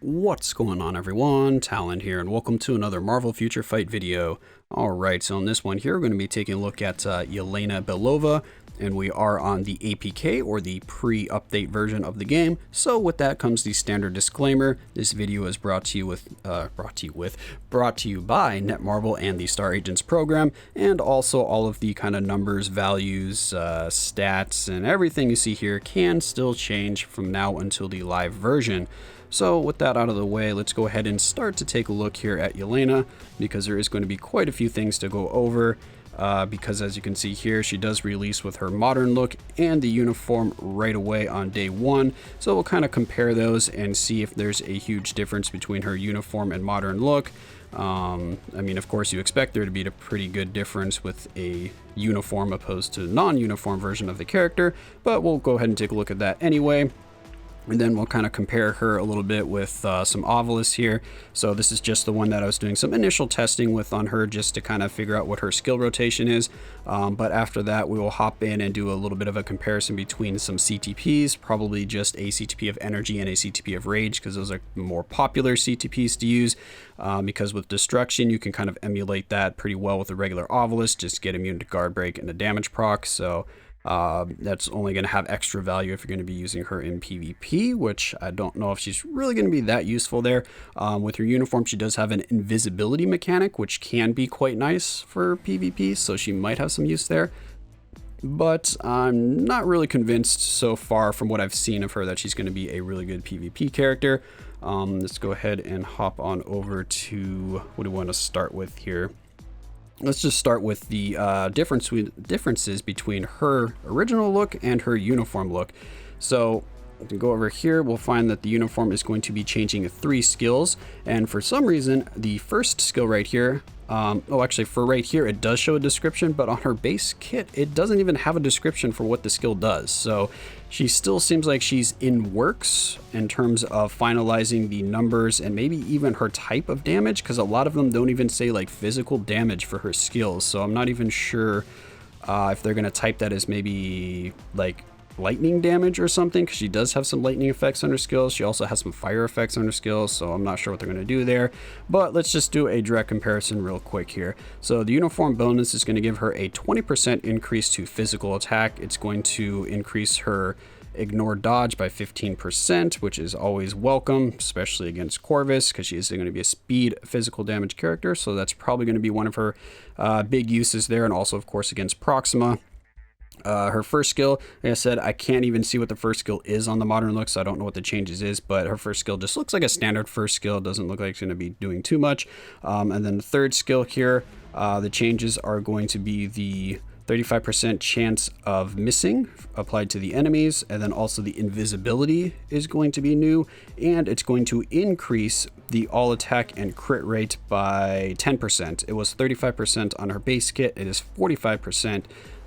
What's going on, everyone? Talen here, and welcome to another Marvel Future Fight video. Alright, so in this one here, we're going to be taking a look at Yelena Belova, and we are on the APK, or the pre-update version of the game. So with that comes the standard disclaimer. This video is brought to you by Netmarble and the Star Agents program, and also all of the kind of numbers, values, stats, and everything you see here can still change from now until the live version. So with that out of the way, let's go ahead and start to take a look here at Yelena, because there is going to be quite a few things to go over. Because as you can see here, she does release with her modern look and the uniform right away on day one. So we'll kind of compare those and see if there's a huge difference between her uniform and modern look. I mean, of course, you expect there to be a pretty good difference with a uniform opposed to non-uniform version of the character, but we'll go ahead and take a look at that anyway. And then we'll kind of compare her a little bit with some Ovulis here. So this is just the one that I was doing some initial testing with on her, just to kind of figure out what her skill rotation is. But after that, we will hop in and do a little bit of a comparison between some CTPs, probably just a CTP of Energy and a CTP of Rage, because those are more popular CTPs to use. Because with Destruction, you can kind of emulate that pretty well with a regular Ovulis, just get immune to Guard Break and a damage proc. So that's only going to have extra value if you're going to be using her in PvP, which I don't know if she's really going to be that useful there. With her uniform, she does have an invisibility mechanic, which can be quite nice for PvP, so she might have some use there. But I'm not really convinced so far from what I've seen of her that she's going to be a really good PvP character. Let's go ahead and hop on over to what do we want to start with here. Let's just start with the differences between her original look and her uniform look. So we can go over here, we'll find that the uniform is going to be changing 3 skills. And for some reason, the first skill right here, actually for right here, it does show a description, but on her base kit, it doesn't even have a description for what the skill does. So she still seems like she's in works in terms of finalizing the numbers and maybe even her type of damage, because a lot of them don't even say like physical damage for her skills. So I'm not even sure if they're going to type that as maybe like lightning damage or something, because she does have some lightning effects on her skills. She also has some fire effects on her skills, so I'm not sure what they're going to do there. But let's just do a direct comparison real quick here. So the uniform bonus is going to give her a 20% increase to physical attack. It's going to increase her ignore dodge by 15%, which is always welcome, especially against Corvus, because she is going to be a speed physical damage character. So that's probably going to be one of her big uses there, and also of course against Proxima. Her first skill, like I said, I can't even see what the first skill is on the modern look, so I don't know what the changes is, but her first skill just looks like a standard first skill. It doesn't look like it's going to be doing too much. And then the third skill here, the changes are going to be the 35% chance of missing applied to the enemies, and then also the invisibility is going to be new, and it's going to increase the all attack and crit rate by 10%. It was 35% on her base kit, it is 45%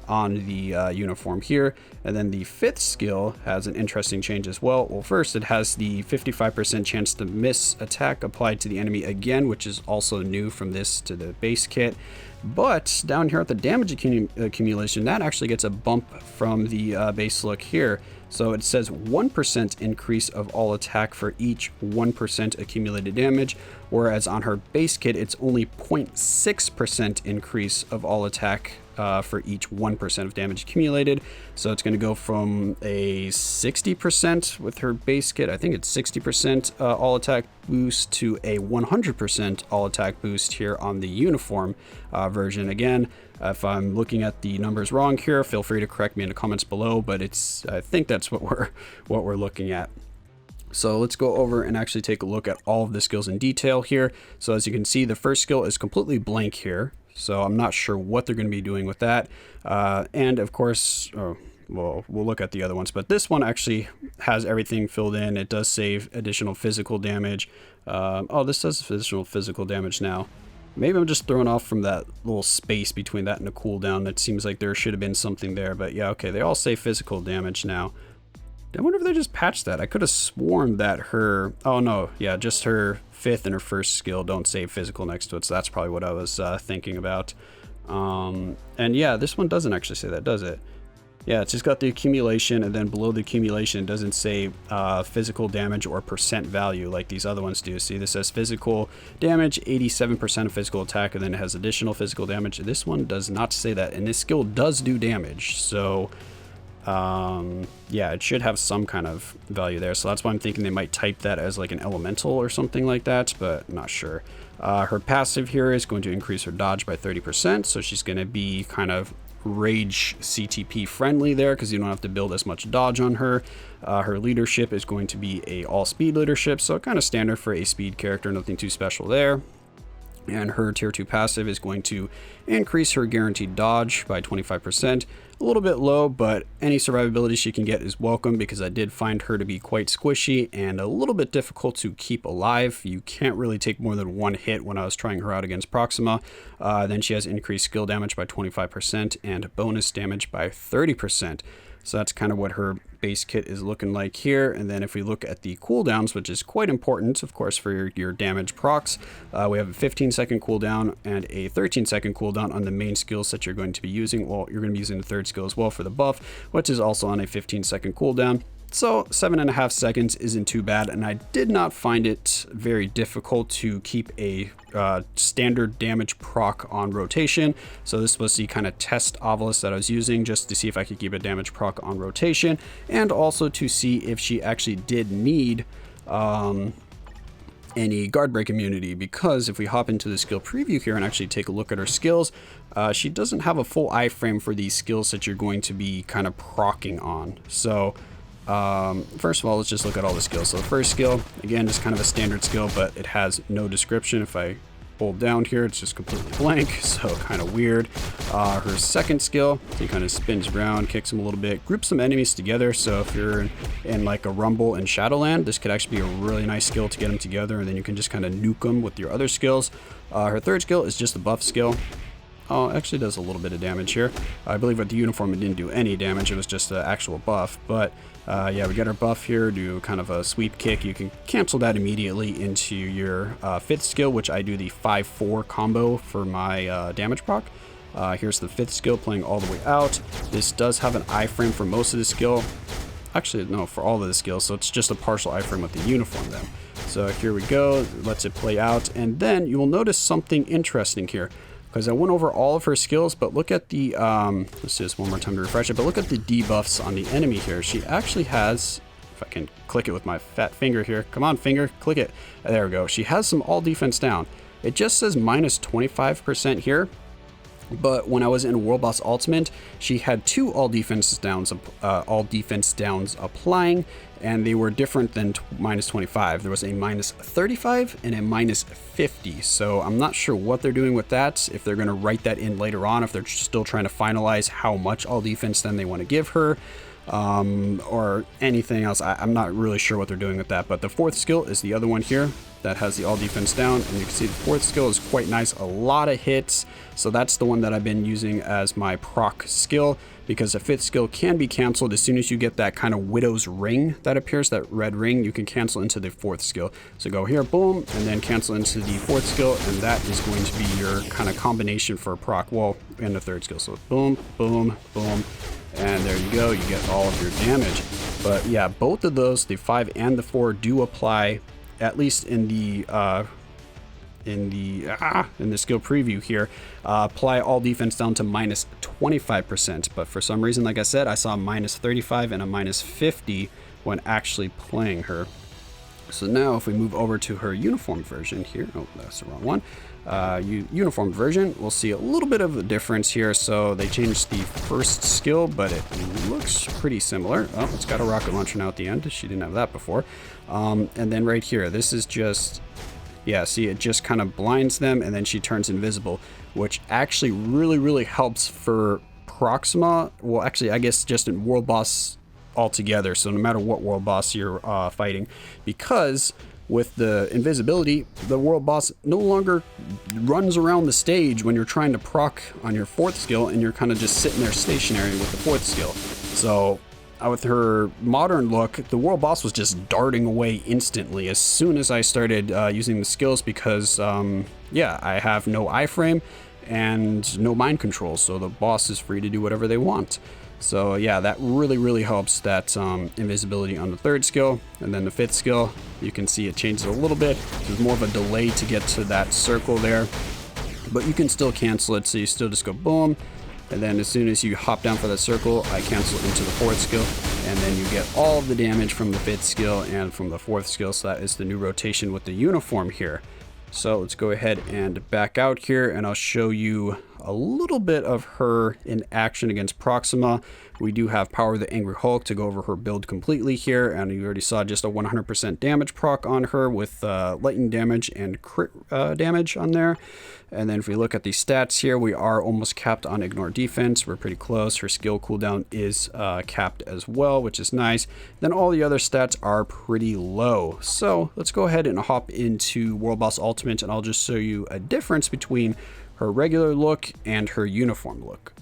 on the uniform here. And then the fifth skill has an interesting change as well. Well, first it has the 55% chance to miss attack applied to the enemy again, which is also new from this to the base kit. But down here at the damage accumulation, that actually gets a bump from the base look here. So it says 1% increase of all attack for each 1% accumulated damage, whereas on her base kit, it's only 0.6% increase of all attack for each 1% of damage accumulated. So it's going to go from a 60% with her base kit, I think it's 60% all attack boost, to a 100% all attack boost here on the uniform version. Again, if I'm looking at the numbers wrong here, feel free to correct me in the comments below, but I think that's what we're looking at. So let's go over and actually take a look at all of the skills in detail here. So as you can see, the first skill is completely blank here, so I'm not sure what they're going to be doing with that. And of course, well, we'll look at the other ones, but this one actually has everything filled in. It does save additional physical damage. This says additional physical damage now. Maybe I'm just thrown off from that little space between that and a cooldown. It seems like there should have been something there, but yeah, okay, they all say physical damage now. I wonder if they just patched that. I could have sworn that her, oh no, yeah, just her fifth and her first skill don't say physical next to it, so that's probably what I was thinking about. And yeah, this one doesn't actually say that, does it? Yeah, it's just got the accumulation, and then below the accumulation it doesn't say physical damage or percent value like these other ones do. See, this says physical damage, 87% of physical attack, and then it has additional physical damage. This one does not say that, and this skill does do damage, so yeah, it should have some kind of value there. So that's why I'm thinking they might type that as like an elemental or something like that, but not sure. Her passive here is going to increase her dodge by 30%, so she's going to be kind of rage CTP friendly there because you don't have to build as much dodge on her. Her leadership is going to be a all speed leadership, so kind of standard for a speed character, nothing too special there. And her tier 2 passive is going to increase her guaranteed dodge by 25%. A little bit low, but any survivability she can get is welcome because I did find her to be quite squishy and a little bit difficult to keep alive. You can't really take more than one hit when I was trying her out against Proxima. Then she has increased skill damage by 25% and bonus damage by 30%. So that's kind of what her base kit is looking like here. And then if we look at the cooldowns, which is quite important, of course, for your damage procs, we have a 15-second cooldown and a 13-second cooldown on the main skills that you're going to be using. Well, you're going to be using the third skill as well for the buff, which is also on a 15-second cooldown. So 7.5 seconds isn't too bad, and I did not find it very difficult to keep a standard damage proc on rotation. So this was the kind of test obelisk that I was using just to see if I could keep a damage proc on rotation, and also to see if she actually did need any guard break immunity, because if we hop into the skill preview here and actually take a look at her skills, she doesn't have a full iframe for these skills that you're going to be kind of procking on. So first of all, let's just look at all the skills. So the first skill, again, is kind of a standard skill, but it has no description. If I hold down here, it's just completely blank, so kind of weird. Her second skill, he kind of spins around, kicks them a little bit, groups some enemies together. So if you're in like a Rumble in Shadowland, this could actually be a really nice skill to get them together, and then you can just kind of nuke them with your other skills. Her third skill is just a buff skill. Oh, it actually does a little bit of damage here. I believe with the uniform it didn't do any damage, it was just an actual buff. But yeah, we got our buff here, do kind of a sweep kick. You can cancel that immediately into your fifth skill, which I do the 5-4 combo for my damage proc. Here's the fifth skill playing all the way out. This does have an iframe for most of the skill. Actually, no, for all of the skills, so it's just a partial iframe with the uniform then. So here we go, lets it play out, and then you will notice something interesting here. Because I went over all of her skills, but look at the, let's do this one more time to refresh it, but look at the debuffs on the enemy here. She actually has, if I can click it with my fat finger here, come on finger, click it. There we go. She has some all defense down. It just says minus 25% here, but when I was in World Boss Ultimate, she had two all defense downs applying, and they were different than minus 25. There was a minus 35 and a minus 50. So I'm not sure what they're doing with that, if they're going to write that in later on, if they're still trying to finalize how much all defense then they want to give her, or anything else. I'm not really sure what they're doing with that. But the fourth skill is the other one here that has the all defense down, and you can see the fourth skill is quite nice, a lot of hits. So that's the one that I've been using as my proc skill, because the fifth skill can be canceled as soon as you get that kind of widow's ring that appears, that red ring. You can cancel into the fourth skill. So go here, boom, and then cancel into the fourth skill, and that is going to be your kind of combination for proc, well, and the third skill. So boom, boom, boom, and there you go, you get all of your damage. But yeah, both of those, the 5 and the 4, do apply, at least in the skill preview here, apply all defense down to minus 25%. But for some reason, like I said, I saw minus 35 and a minus 50 when actually playing her. So now if we move over to her uniform version here, oh, that's the wrong one. Uniform version, we'll see a little bit of a difference here. So they changed the first skill, but it looks pretty similar. Oh, it's got a rocket launcher now at the end. She didn't have that before. And then right here, this is just, yeah, see, it just kind of blinds them, and then she turns invisible, which actually really helps for Proxima. Well, actually, I guess just in World Boss altogether. So no matter what World Boss you're fighting, because with the invisibility, the World Boss no longer runs around the stage when you're trying to proc on your fourth skill, and you're kind of just sitting there stationary with the fourth skill. So with her modern look, the World Boss was just darting away instantly as soon as I started using the skills, because yeah, I have no iframe and no mind control, so the boss is free to do whatever they want. So yeah, that really helps, that invisibility on the 3rd skill. And then the 5th skill, you can see it changes a little bit. There's more of a delay to get to that circle there, but you can still cancel it. So you still just go boom, and then as soon as you hop down for that circle, I cancel it into the 4th skill, and then you get all of the damage from the 5th skill and from the 4th skill. So that is the new rotation with the uniform here. So let's go ahead and back out here, and I'll show you a little bit of her in action against Proxima. We do have Power of the Angry Hulk to go over her build completely here, and you already saw just a 100% damage proc on her with lightning damage and crit damage on there. And then if we look at the stats here, we are almost capped on Ignore Defense. We're pretty close. Her skill cooldown is capped as well, which is nice. Then all the other stats are pretty low. So let's go ahead and hop into World Boss Ultimate, and I'll just show you a difference between her regular look and her uniform look.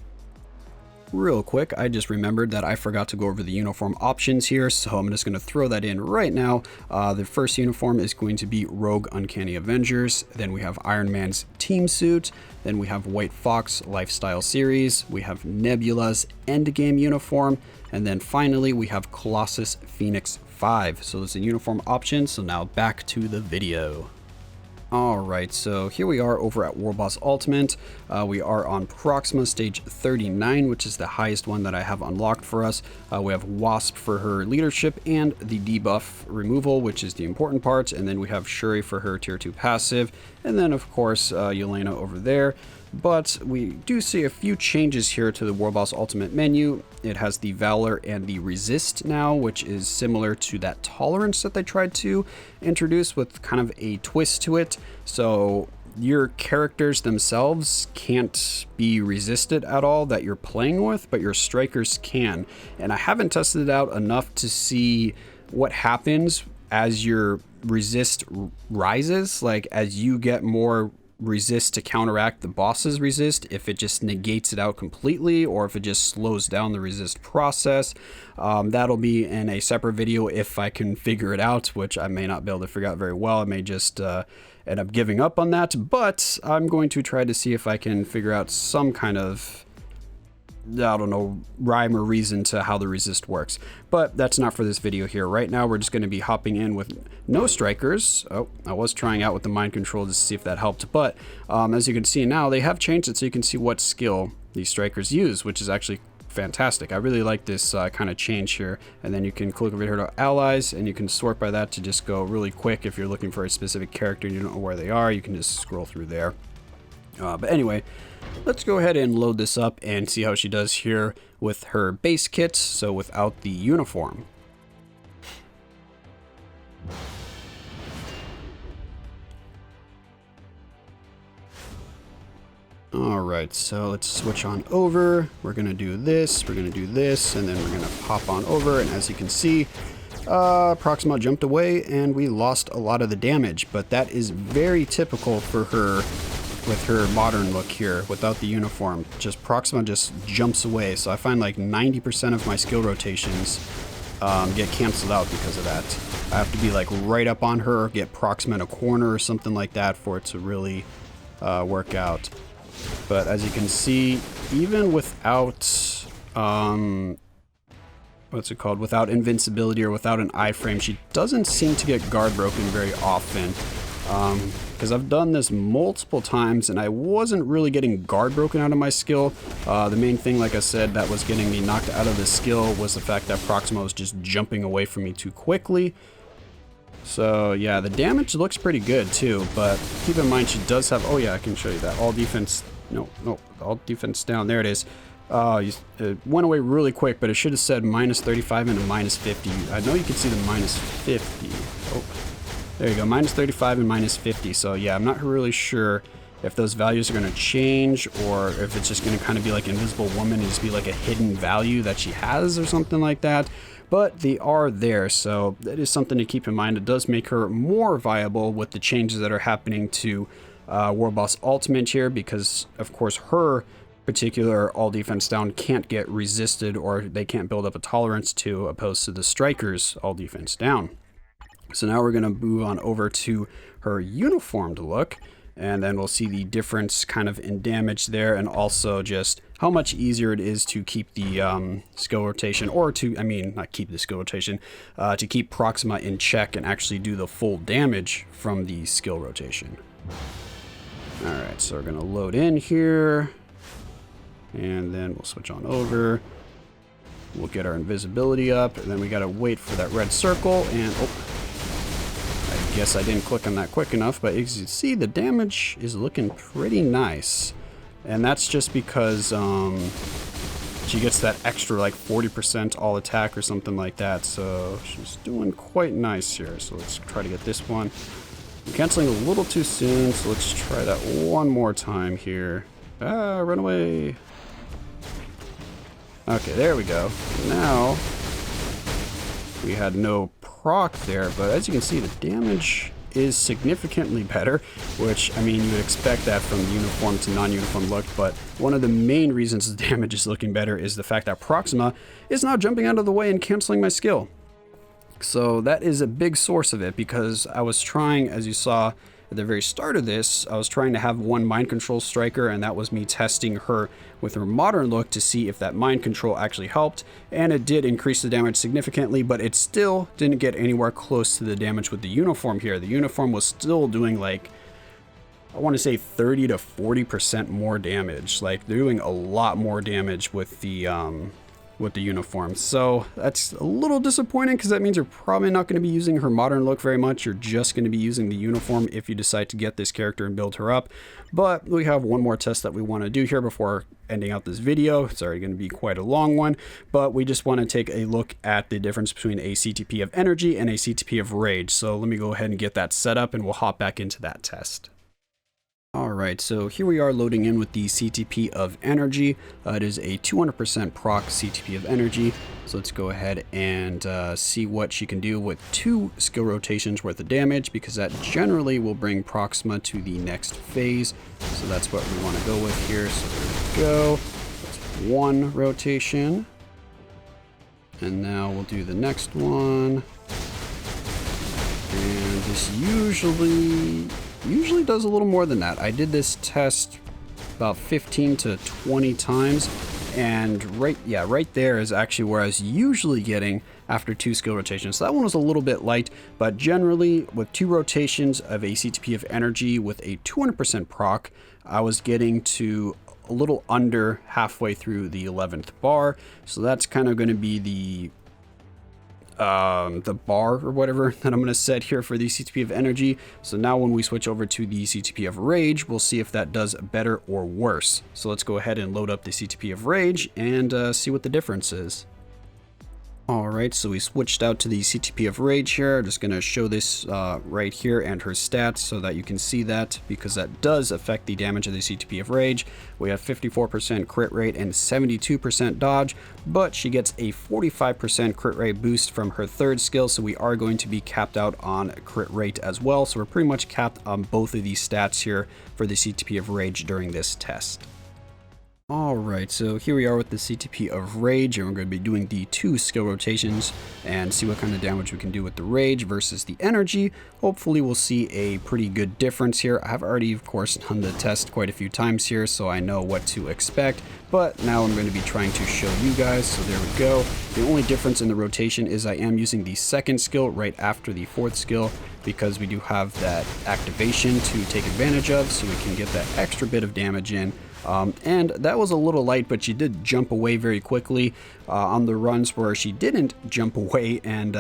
Real quick, I just remembered that I forgot to go over the uniform options here, so I'm just going to throw that in right now. The first uniform is going to be Rogue Uncanny Avengers, then we have Iron Man's Team Suit, then we have White Fox Lifestyle Series, we have Nebula's Endgame uniform, and then finally we have Colossus Phoenix 5. So those are uniform options, so now back to the video. Alright, so here we are over at World Boss Ultimate. We are on Proxima stage 39, which is the highest one that I have unlocked for us. We have Wasp for her leadership and the debuff removal, which is the important part. And then we have Shuri for her tier 2 passive. And then of course, Yelena over there. But we do see a few changes here to the World Boss Ultimate menu. It has the Valor and the Resist now, which is similar to that Tolerance that they tried to introduce with kind of a twist to it. So your characters themselves can't be resisted at all that you're playing with, but your strikers can. And I haven't tested it out enough to see what happens as your resist rises, like as you get more resist to counteract the boss's resist, if it just negates it out completely or if it just slows down the resist process. That'll be in a separate video if I can figure it out, which I may not be able to figure out very well. I may just end up giving up on that, but I'm going to try to see if I can figure out some kind of, I don't know, rhyme or reason to how the resist works. But that's not for this video here. Right now we're just going to be hopping in with no strikers. Oh, I was trying out with the mind control to see if that helped, but as you can see now, they have changed it so you can see what skill these strikers use, which is actually fantastic. I really like this kind of change here. And then you can click over here to allies, and you can sort by that to just go really quick. If you're looking for a specific character and you don't know where they are, you can just scroll through there. But anyway, let's go ahead and load this up and see how she does here with her base kit, so without the uniform. Alright, so let's switch on over. We're going to do this, we're going to do this, and then we're going to hop on over, and as you can see, Proxima jumped away and we lost a lot of the damage, but that is very typical for her with her modern look here without the uniform. Just Proxima just jumps away, so I find like 90% of my skill rotations get canceled out because of that. I have to be like right up on her, get Proxima in a corner or something like that for it to really work out. But as you can see, even without what's it called, without invincibility or without an iframe, she doesn't seem to get guard broken very often. Because I've done this multiple times and I wasn't really getting guard broken out of my skill. The main thing, like I said, that was getting me knocked out of the skill was the fact that Proxima was just jumping away from me too quickly. So yeah, the damage looks pretty good too, but keep in mind she does have, oh yeah, I can show you that. All defense, no, all defense down, there it is. It went away really quick, but it should have said -35 and a -50. I know you can see the -50. Oh. There you go, -35 and -50. So yeah, I'm not really sure if those values are going to change or if it's just going to kind of be like Invisible Woman and just be like a hidden value that she has or something like that. But they are there, so that is something to keep in mind. It does make her more viable with the changes that are happening to World Boss Ultimate here, because of course her particular all defense down can't get resisted, or they can't build up a tolerance to, opposed to the strikers all defense down. So now we're going to move on over to her uniformed look, and then we'll see the difference kind of in damage there, and also just how much easier it is to keep the skill rotation, or to, I mean, not keep the skill rotation, to keep Proxima in check and actually do the full damage from the skill rotation. Alright, so we're going to load in here, and then we'll switch on over. We'll get our invisibility up, and then we got to wait for that red circle, and oh, I guess I didn't click on that quick enough, but as you can see, the damage is looking pretty nice. And that's just because she gets that extra like 40% all attack or something like that, so she's doing quite nice here. So let's try to get this one. I'm canceling a little too soon, so let's try that one more time here. Ah, run away. Okay, there we go. Now, we had no proc there, but as you can see, the damage is significantly better, which, I mean, you would expect that from uniform to non-uniform look, but one of the main reasons the damage is looking better is the fact that Proxima is now jumping out of the way and canceling my skill. So that is a big source of it, because I was trying, as you saw at the very start of this, I was trying to have one mind control striker, and that was me testing her with her modern look to see if that mind control actually helped, and it did increase the damage significantly, but it still didn't get anywhere close to the damage with the uniform here. The uniform was still doing like, I want to say 30 to 40% more damage. Like, they're doing a lot more damage with the uniform. So that's a little disappointing, because that means you're probably not going to be using her modern look very much. You're just going to be using the uniform if you decide to get this character and build her up. But we have one more test that we want to do here before ending out this video. It's already going to be quite a long one, but we just want to take a look at the difference between a Ctp of Energy and a Ctp of Rage. So let me go ahead and get that set up, and we'll hop back into that test. Alright, so here we are loading in with the Ctp of Energy. It is a 200% proc Ctp of Energy. So let's go ahead and see what she can do with 2 skill rotations worth of damage, because that generally will bring Proxima to the next phase. So that's what we want to go with here. So there we go. That's 1 rotation. And now we'll do the next one. And this usually does a little more than that. I did this test about 15 to 20 times, and right there is actually where I was usually getting after 2 skill rotations. So that one was a little bit light, but generally with 2 rotations of a Ctp of Energy with a 200% proc, I was getting to a little under halfway through the 11th bar. So that's kind of going to be the bar or whatever that I'm going to set here for the Ctp of Energy. So now when we switch over to the Ctp of Rage, we'll see if that does better or worse. So let's go ahead and load up the Ctp of Rage and see what the difference is. Alright, so we switched out to the Ctp of Rage here. I'm just going to show this right here and her stats so that you can see that, because that does affect the damage of the Ctp of Rage. We have 54% crit rate and 72% dodge, but she gets a 45% crit rate boost from her 3rd skill, so we are going to be capped out on crit rate as well. So we're pretty much capped on both of these stats here for the Ctp of Rage during this test. Alright, so here we are with the Ctp of Rage, and we're going to be doing the 2 skill rotations and see what kind of damage we can do with the Rage versus the Energy. Hopefully we'll see a pretty good difference here. I have already, of course, done the test quite a few times here, so I know what to expect, but now I'm going to be trying to show you guys. So there we go. The only difference in the rotation is I am using the 2nd skill right after the 4th skill, because we do have that activation to take advantage of, so we can get that extra bit of damage in. And that was a little light, but she did jump away very quickly on the runs where she didn't jump away and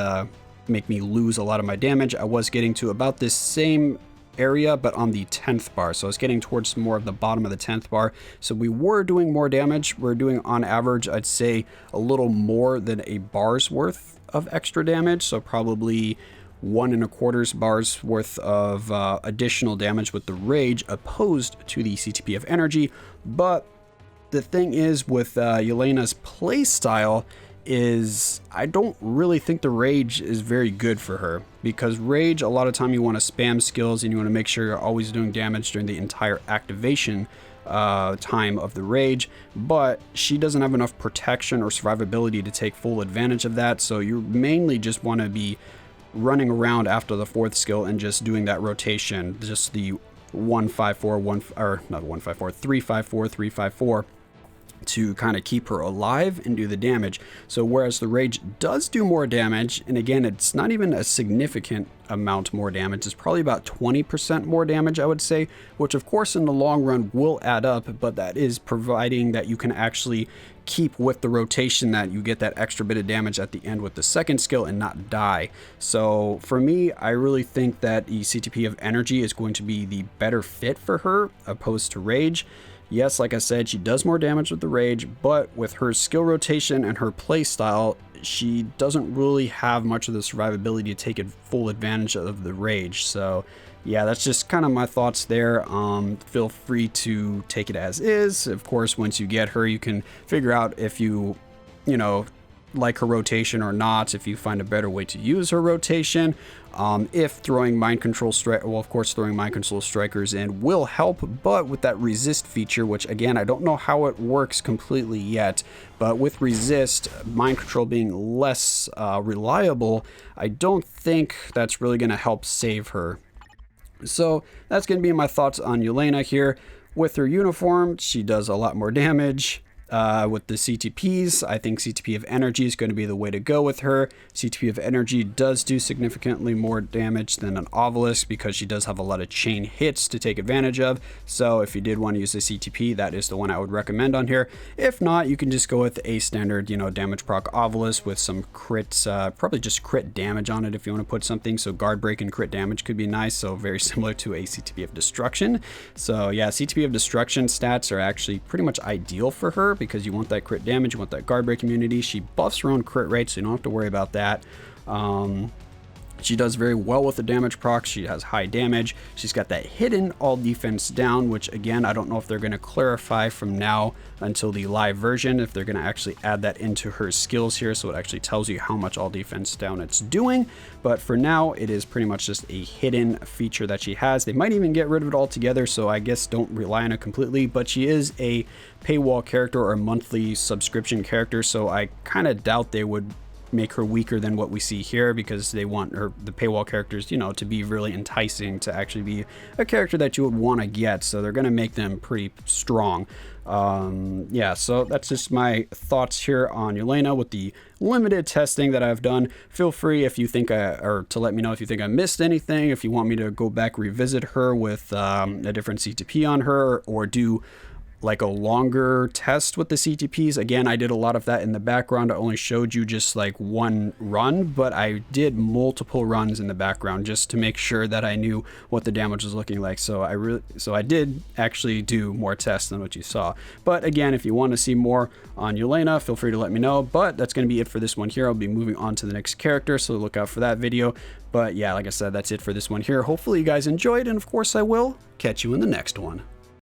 make me lose a lot of my damage. I was getting to about this same area, but on the 10th bar. So I was getting towards more of the bottom of the 10th bar. So we were doing more damage. We're doing, on average, I'd say a little more than a bar's worth of extra damage. So probably 1 1/4 bars worth of additional damage with the Rage opposed to the Ctp of Energy. But the thing is with Yelena's playstyle is I don't really think the Rage is very good for her, because Rage, a lot of time you want to spam skills and you want to make sure you're always doing damage during the entire activation time of the Rage, but she doesn't have enough protection or survivability to take full advantage of that. So you mainly just want to be running around after the 4th skill and just doing that rotation, just the 1-5-4, 3-5-4, 3-5-4, to kind of keep her alive and do the damage. So whereas the Rage does do more damage, and again, it's not even a significant amount more damage, it's probably about 20% more damage, I would say, which of course in the long run will add up, but that is providing that you can actually keep with the rotation, that you get that extra bit of damage at the end with the second skill and not die. So for me, I really think that the CTP of Energy is going to be the better fit for her opposed to Rage. Yes, like I said, she does more damage with the Rage, but with her skill rotation and her playstyle, she doesn't really have much of the survivability to take full advantage of the Rage. So yeah, that's just kind of my thoughts there. Feel free to take it as is. Of course, once you get her, you can figure out if you like her rotation or not, if you find a better way to use her rotation. If throwing mind control well, of course, throwing mind control strikers in will help, but with that resist feature, which again, I don't know how it works completely yet, but with resist, mind control being less reliable, I don't think that's really going to help save her. So that's going to be my thoughts on Yelena here. With her uniform, she does a lot more damage. With the CTPs, I think CTP of Energy is going to be the way to go with her. CTP of Energy does do significantly more damage than an Obelisk because she does have a lot of chain hits to take advantage of. So if you did want to use the CTP, that is the one I would recommend on here. If not, you can just go with a standard, damage proc Obelisk with some crits, probably just crit damage on it if you want to put something. So guard break and crit damage could be nice. So very similar to a CTP of Destruction. So yeah, CTP of Destruction stats are actually pretty much ideal for her, because you want that crit damage, you want that guard break immunity. She buffs her own crit rate, so you don't have to worry about that. She does very well with the damage proc. She has high damage. She's got that hidden all defense down, which again, I don't know if they're going to clarify from now until the live version, if they're going to actually add that into her skills here, so it actually tells you how much all defense down it's doing. But for now, it is pretty much just a hidden feature that she has. They might even get rid of it altogether, so I guess don't rely on it completely, but she is a paywall character or a monthly subscription character, so I kind of doubt they would make her weaker than what we see here, because they want the paywall characters, to be really enticing, to actually be a character that you would want to get. So they're going to make them pretty strong. Yeah, so that's just my thoughts here on Yelena with the limited testing that I've done. Feel free if you think to let me know if you think I missed anything, if you want me to go back revisit her with a different CTP on her, or do like a longer test with the CTPs. Again, I did a lot of that in the background. I only showed you just like one run, but I did multiple runs in the background just to make sure that I knew what the damage was looking like. So I did actually do more tests than what you saw. But again, if you want to see more on Yelena, feel free to let me know. But that's going to be it for this one here. I'll be moving on to the next character, so look out for that video. But yeah, like I said, that's it for this one here. Hopefully you guys enjoyed, and of course I will catch you in the next one.